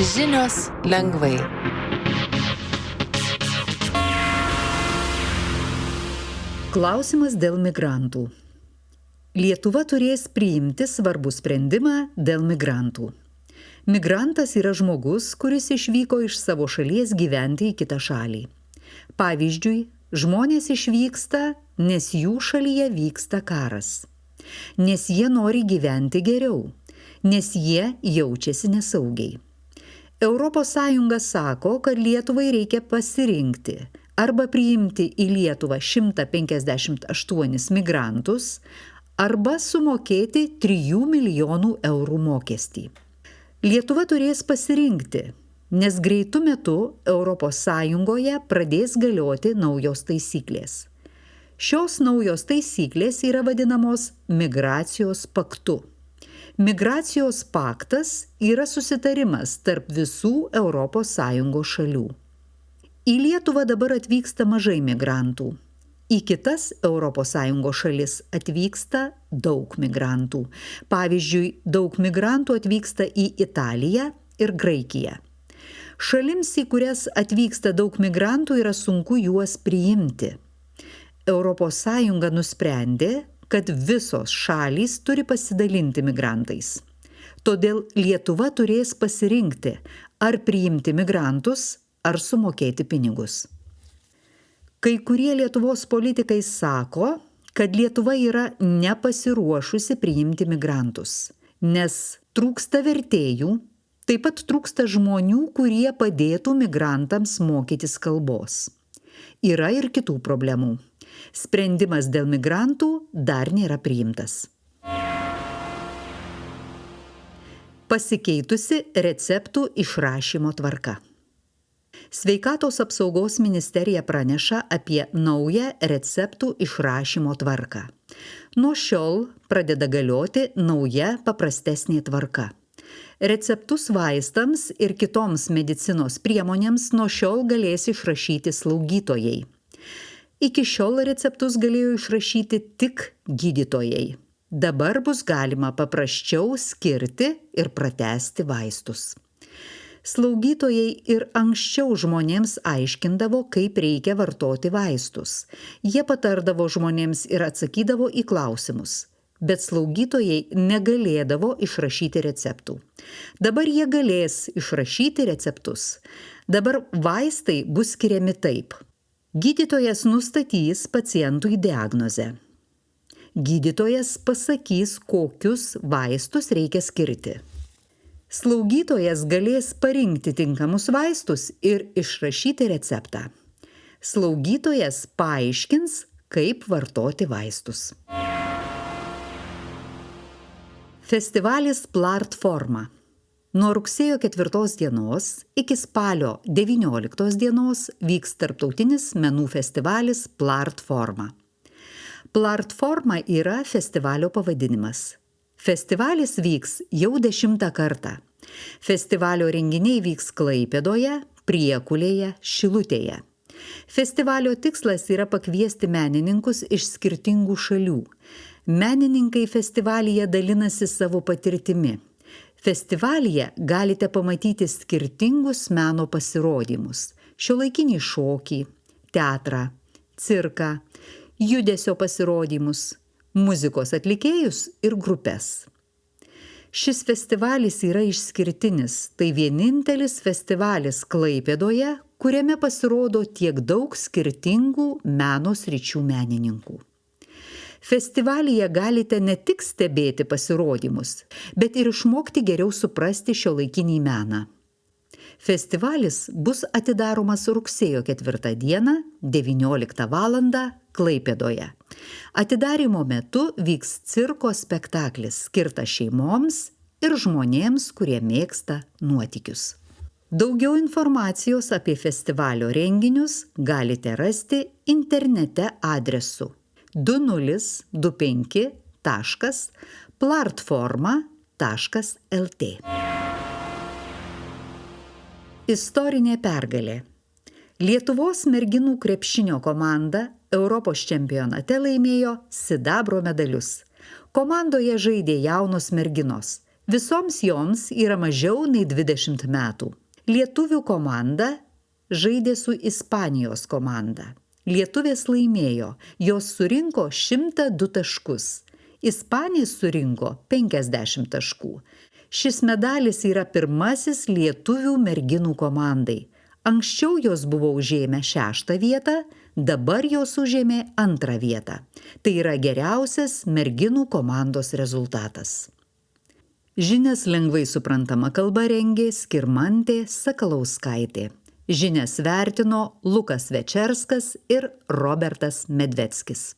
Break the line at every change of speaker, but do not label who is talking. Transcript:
Žinios lengvai.
Klausimas dėl migrantų. Lietuva turės priimti svarbų sprendimą dėl migrantų. Migrantas yra žmogus, kuris išvyko iš savo šalies gyventi į kitą šalį. Pavyzdžiui, žmonės išvyksta, nes jų šalyje vyksta karas. Nes jie nori gyventi geriau. Nes jie jaučiasi nesaugiai. ES sako, kad Lietuvai reikia pasirinkti arba priimti į Lietuvą 158 migrantus arba sumokėti 3 milijonų eurų mokestį. Lietuva turės pasirinkti, nes greitu metu ES pradės galioti naujos taisyklės. Šios naujos taisyklės yra vadinamos migracijos paktu. Migracijos paktas yra susitarimas tarp visų ES šalių. Į Lietuvą dabar atvyksta mažai migrantų. Į kitas ES šalis atvyksta daug migrantų. Pavyzdžiui, daug migrantų atvyksta į Italiją ir Graikiją. Šalims, į kurias atvyksta daug migrantų, yra sunku juos priimti. ES nusprendė, kad visos šalys turi pasidalinti migrantais. Todėl Lietuva turės pasirinkti, ar priimti migrantus, ar sumokėti pinigus. Kai kurie Lietuvos politikai sako, kad Lietuva yra nepasiruošusi priimti migrantus, nes trūksta vertėjų, taip pat trūksta žmonių, kurie padėtų migrantams mokytis kalbos. Yra ir kitų problemų. Sprendimas dėl migrantų dar nėra priimtas. Pasikeitusi receptų išrašymo tvarka. Sveikatos apsaugos ministerija praneša apie naują receptų išrašymo tvarką. Nuo šiol pradeda galioti nauja paprastesnė tvarka. Receptus vaistams ir kitoms medicinos priemonėms nuo šiol galės išrašyti slaugytojai. Iki šiol receptus galėjo išrašyti tik gydytojai. Dabar bus galima paprasčiau skirti ir pratęsti vaistus. Slaugytojai ir anksčiau žmonėms aiškindavo, kaip reikia vartoti vaistus. Jie patardavo žmonėms ir atsakydavo į klausimus. Bet slaugytojai negalėdavo išrašyti receptų. Dabar jie galės išrašyti receptus. Dabar vaistai bus skiriami taip. Gydytojas nustatys pacientui diagnozę. Gydytojas pasakys, kokius vaistus reikia skirti. Slaugytojas galės parinkti tinkamus vaistus ir išrašyti receptą. Slaugytojas paaiškins, kaip vartoti vaistus. Festivalis Platforma. Nuo rugsėjo 4 dienos iki spalio 19 dienos vyks tarptautinis menų festivalis Platforma. Platforma yra festivalio pavadinimas. Festivalis vyks jau 10 kartą. Festivalio renginiai vyks Klaipėdoje, Priekulėje, Šilutėje. Festivalio tikslas yra pakviesti menininkus iš skirtingų šalių. Menininkai festivalyje dalinasi savo patirtimi. Festivalyje galite pamatyti skirtingus meno pasirodymus – šiuolaikinį šokį, teatrą, cirką, judesio pasirodymus, muzikos atlikėjus ir grupes. Šis festivalis yra išskirtinis, tai vienintelis festivalis Klaipėdoje, kuriame pasirodo tiek daug skirtingų meno sričių menininkų. Festivalyje galite ne tik stebėti pasirodymus, bet ir išmokti geriau suprasti šiuolaikinį meną. Festivalis bus atidaromas rugsėjo 4 dieną, 19 val. Klaipėdoje. Atidarymo metu vyks cirko spektaklis, skirtas šeimoms ir žmonėms, kurie mėgsta nuotykius. Daugiau informacijos apie festivalio renginius galite rasti internete adresu www.platforma.lt. Istorinė pergalė. Lietuvos merginų krepšinio komanda Europos čempionate laimėjo sidabro medalius. Komandoje žaidė jaunos merginos Visoms joms yra mažiau nei 20 metų. Lietuvių komanda žaidė su Ispanijos komanda. Lietuvės laimėjo, jos surinko 102 taškus. Ispanės surinko 50 taškų. Šis medalis yra pirmasis lietuvių merginų komandai. Anksčiau jos buvo užėmę 6 vietą, dabar jos užėmė 2 vietą. Tai yra geriausias merginų komandos rezultatas. Žinias lengvai suprantama kalba rengė Skirmantė Sakalauskaitė. Žinias vertino Lukas Večerskas ir Robertas Medveckis.